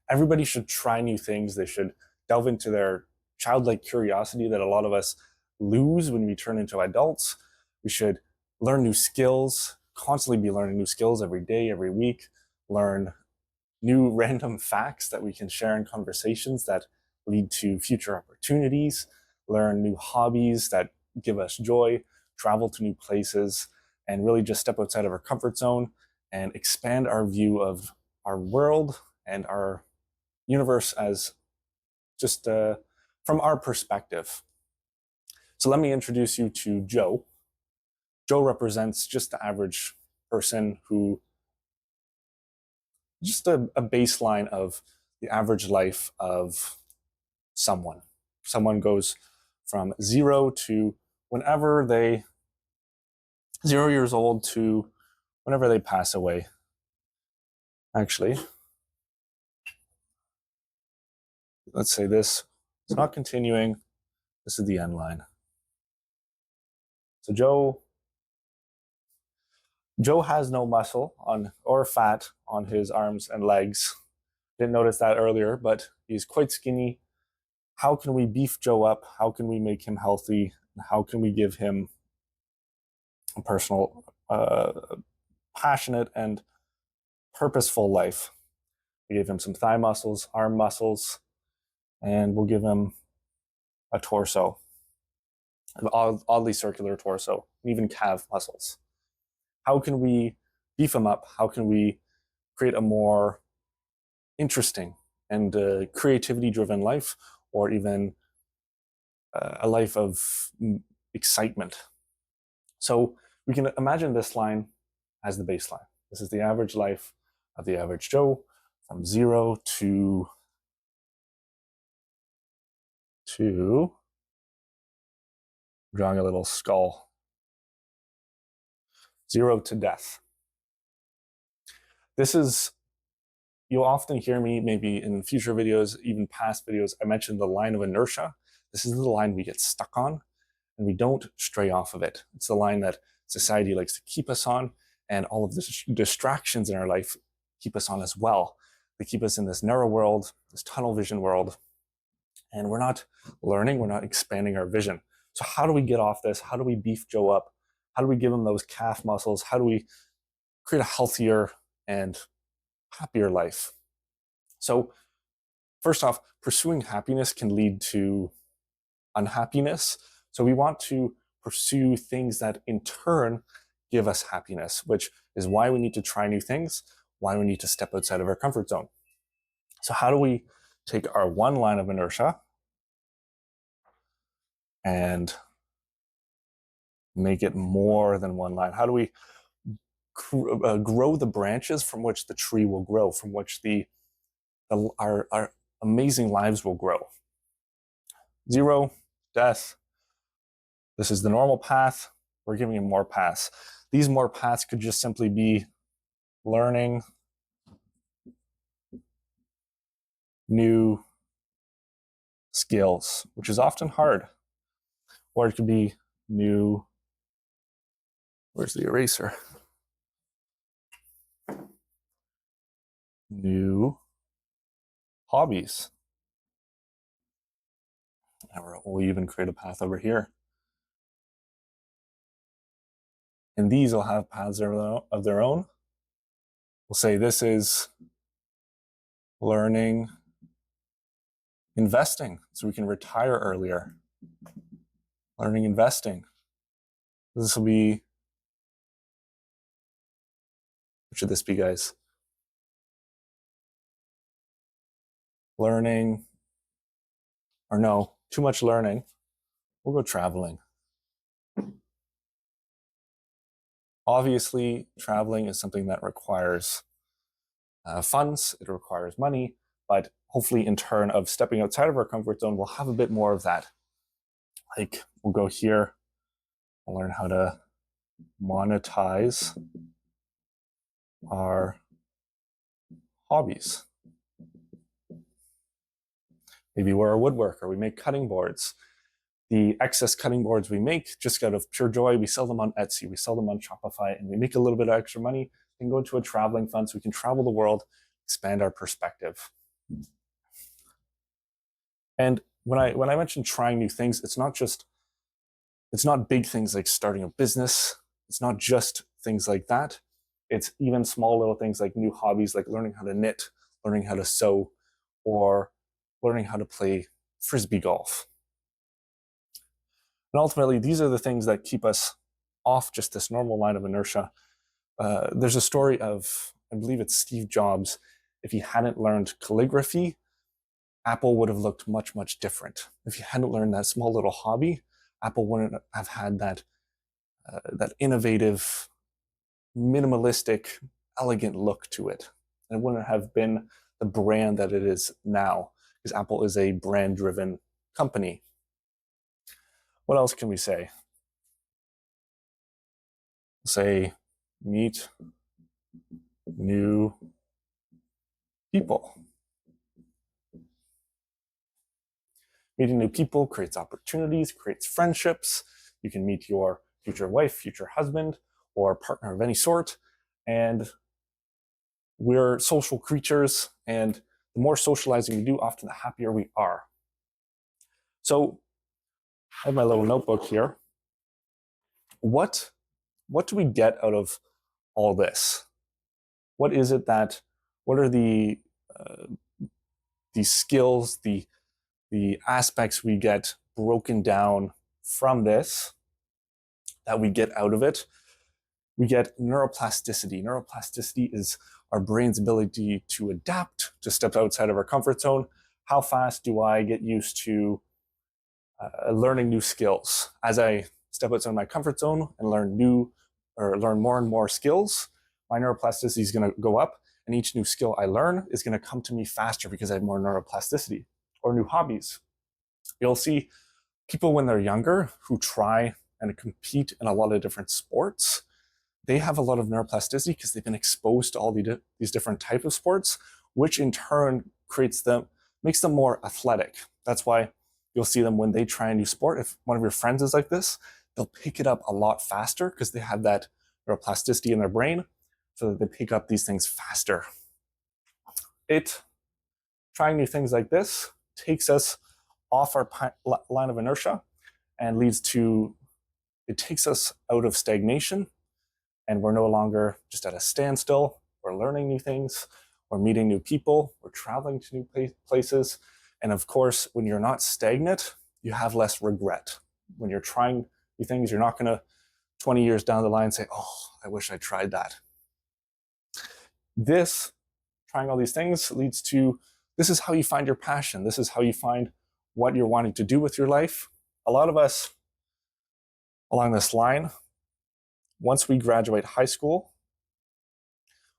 everybody should try new things. They should delve into their childlike curiosity that a lot of us lose when we turn into adults. We should learn new skills, constantly be learning new skills every day, every week, learn new random facts that we can share in conversations that lead to future opportunities, learn new hobbies that give us joy, travel to new places, and really just step outside of our comfort zone and expand our view of our world and our universe as just from our perspective. So let me introduce you to Joe. Joe represents just the average person who, just a baseline of the average life of someone. Someone goes from 0 years old to whenever they pass away. Actually, let's say this is not continuing. This is the end line. So Joe has no muscle on or fat on his arms and legs. Didn't notice that earlier, but he's quite skinny. How can we beef Joe up? How can we make him healthy? How can we give him a personal, passionate, and purposeful life? We gave him some thigh muscles, arm muscles, and we'll give him a torso, an oddly circular torso, and even calf muscles. How can we beef him up? How can we create a more interesting and creativity-driven life, or even a life of excitement? So we can imagine this line as the baseline. This is the average life of the average Joe from 0 to drawing a little skull. 0 to death. This is, you'll often hear me maybe in future videos, even past videos, I mentioned the line of inertia. This is the line we get stuck on and we don't stray off of it. It's the line that society likes to keep us on, and all of the distractions in our life keep us on as well. They keep us in this narrow world, this tunnel vision world, and we're not learning, we're not expanding our vision. So how do we get off this? How do we beef Joe up? How do we give him those calf muscles? How do we create a healthier and happier life? So first off, pursuing happiness can lead to unhappiness. So we want to pursue things that in turn give us happiness, which is why we need to try new things, why we need to step outside of our comfort zone. So how do we take our one line of inertia and make it more than one line? How do we grow the branches from which the tree will grow, from which our amazing lives will grow? 0, death. This is the normal path. We're giving him more paths. These more paths could just simply be learning new skills, which is often hard. Or it could be new, where's the eraser? New hobbies. And we'll even create a path over here. And these will have paths of their own. We'll say this is learning investing, so we can retire earlier. Learning investing. This will be, what should this be, guys? Learning, or no, too much learning. We'll go traveling. Obviously, traveling is something that requires funds, it requires money, but hopefully in turn of stepping outside of our comfort zone, we'll have a bit more of that. Like, we'll go here, we'll learn how to monetize our hobbies. Maybe we're a woodworker, we make cutting boards. The excess cutting boards we make, just out of pure joy, we sell them on Etsy, we sell them on Shopify, and we make a little bit of extra money and go into a traveling fund so we can travel the world, expand our perspective. And when I mention trying new things, it's not big things like starting a business. It's not just things like that. It's even small little things like new hobbies, like learning how to knit, learning how to sew, or learning how to play frisbee golf. And ultimately, these are the things that keep us off just this normal line of inertia. There's a story of, I believe it's Steve Jobs. If he hadn't learned calligraphy, Apple would have looked much, much different. If he hadn't learned that small little hobby, Apple wouldn't have had that innovative, minimalistic, elegant look to it. And it wouldn't have been the brand that it is now, because Apple is a brand-driven company. What else can we say? Say, meet new people. Meeting new people creates opportunities, creates friendships. You can meet your future wife, future husband, or partner of any sort. And we're social creatures, and the more socializing we do, often the happier we are. So I have my little notebook here. What do we get out of all this? What is it that, what are the skills, the aspects we get broken down from this that we get out of it? We get neuroplasticity. Neuroplasticity is our brain's ability to adapt, to step outside of our comfort zone. How fast do I get used to learning new skills? As I step outside my comfort zone and learn more and more skills, my neuroplasticity is going to go up, and each new skill I learn is going to come to me faster because I have more neuroplasticity. Or new hobbies. You'll see people when they're younger who try and compete in a lot of different sports. They have a lot of neuroplasticity because they've been exposed to all these different types of sports, which in turn makes them more athletic. That's why you'll see them when they try a new sport. If one of your friends is like this, they'll pick it up a lot faster because they have that neuroplasticity in their brain, so that they pick up these things faster. Trying new things like this takes us off our line of inertia and it takes us out of stagnation, and we're no longer just at a standstill. We're learning new things, we're meeting new people, we're traveling to new places. And of course, when you're not stagnant, you have less regret. When you're trying new things, you're not going to 20 years down the line say, oh, I wish I tried that. Trying all these things this is how you find your passion. This is how you find what you're wanting to do with your life. A lot of us along this line, once we graduate high school,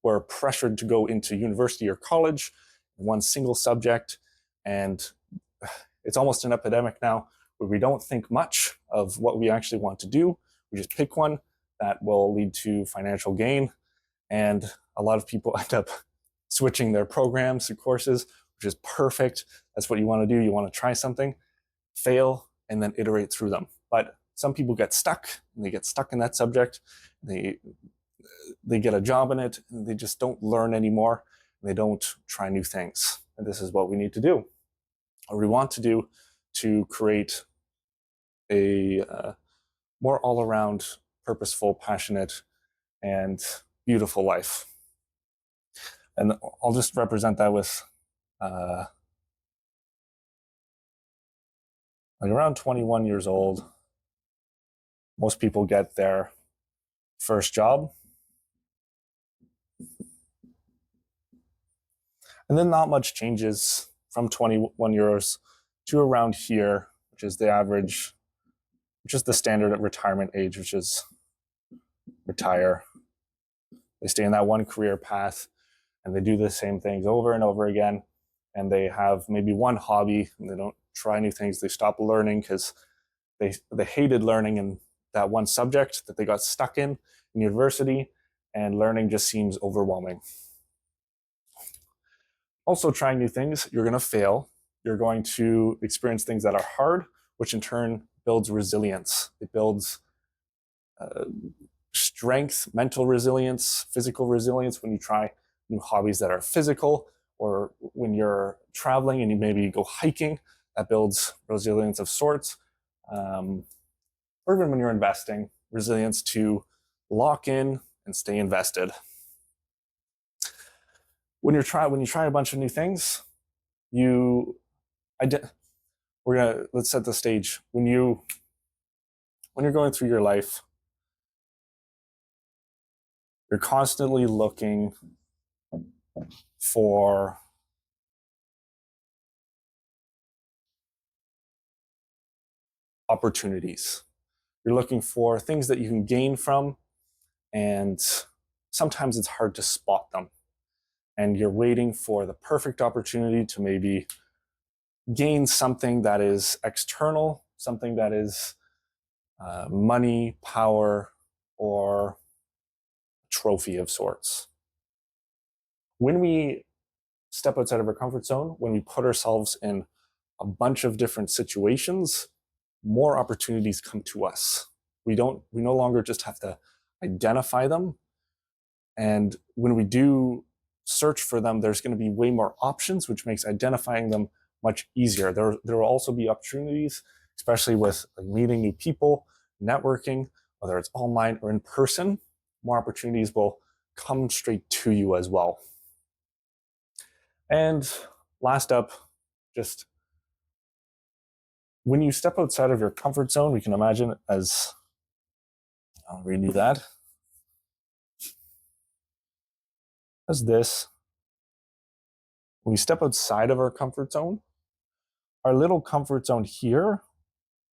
we're pressured to go into university or college in one single subject. And it's almost an epidemic now where we don't think much of what we actually want to do. We just pick one that will lead to financial gain. And a lot of people end up switching their programs and courses, which is perfect. That's what you want to do. You want to try something, fail, and then iterate through them. But some people get stuck, and they get stuck in that subject. They get a job in it, and they just don't learn anymore. They don't try new things. And this is what we need to do, or we want to do, to create a more all-around, purposeful, passionate, and beautiful life. And I'll just represent that with like around 21 years old, most people get their first job. And then not much changes from 21 years to around here, which is the average, which is the standard retirement age, which is retire. They stay in that one career path, and they do the same things over and over again. And they have maybe one hobby, and they don't try new things. They stop learning because they hated learning in that one subject that they got stuck in university, and learning just seems overwhelming. Also, trying new things, you're going to fail. You're going to experience things that are hard, which in turn builds resilience. It builds strength, mental resilience, physical resilience when you try new hobbies that are physical, or when you're traveling and you maybe go hiking, that builds resilience of sorts. Or even when you're investing, resilience to lock in and stay invested. When you try a bunch of new things, let's set the stage. When you're going through your life, you're constantly looking for opportunities. You're looking for things that you can gain from, and sometimes it's hard to spot them. And you're waiting for the perfect opportunity to maybe gain something that is external, something that is money, power, or trophy of sorts. When we step outside of our comfort zone, when we put ourselves in a bunch of different situations, more opportunities come to us. We no longer just have to identify them. And when we do search for them, there's going to be way more options, which makes identifying them much easier. There will also be opportunities, especially with meeting new people, networking, whether it's online or in person. More opportunities will come straight to you as well. And last up, just when you step outside of your comfort zone, we can imagine as, I'll redo that, as this. When we step outside of our comfort zone, our little comfort zone here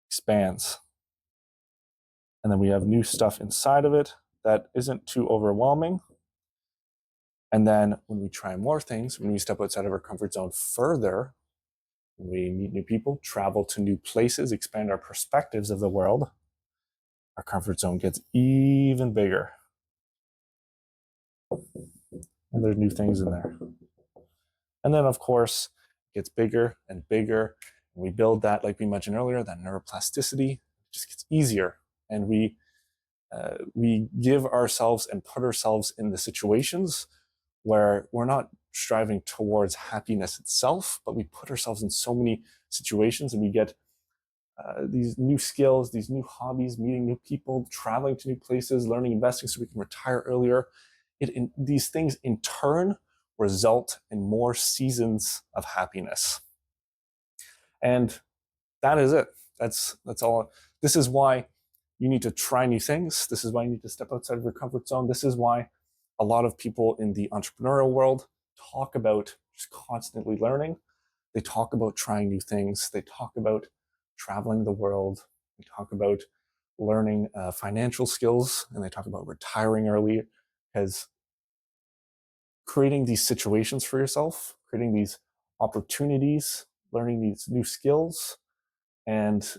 expands. And then we have new stuff inside of it that isn't too overwhelming. And then when we try more things, when we step outside of our comfort zone further, we meet new people, travel to new places, expand our perspectives of the world, our comfort zone gets even bigger. And there's new things in there. And then, of course, it gets bigger and bigger. And we build that, like we mentioned earlier, that neuroplasticity. It just gets easier. And we give ourselves and put ourselves in the situations where we're not striving towards happiness itself, but we put ourselves in so many situations and we get these new skills, these new hobbies, meeting new people, traveling to new places, learning investing so we can retire earlier. These things in turn result in more seasons of happiness. And that is it. That's all. This is why you need to try new things. This is why you need to step outside of your comfort zone. This is why a lot of people in the entrepreneurial world talk about just constantly learning. They talk about trying new things. They talk about traveling the world. They talk about learning financial skills, and they talk about retiring early, because creating these situations for yourself, creating these opportunities, learning these new skills, and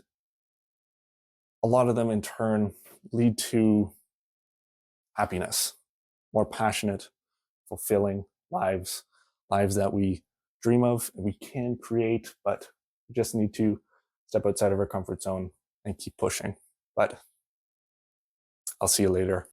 a lot of them in turn lead to happiness, more passionate, fulfilling lives that we dream of and we can create, but we just need to step outside of our comfort zone and keep pushing. But I'll see you later.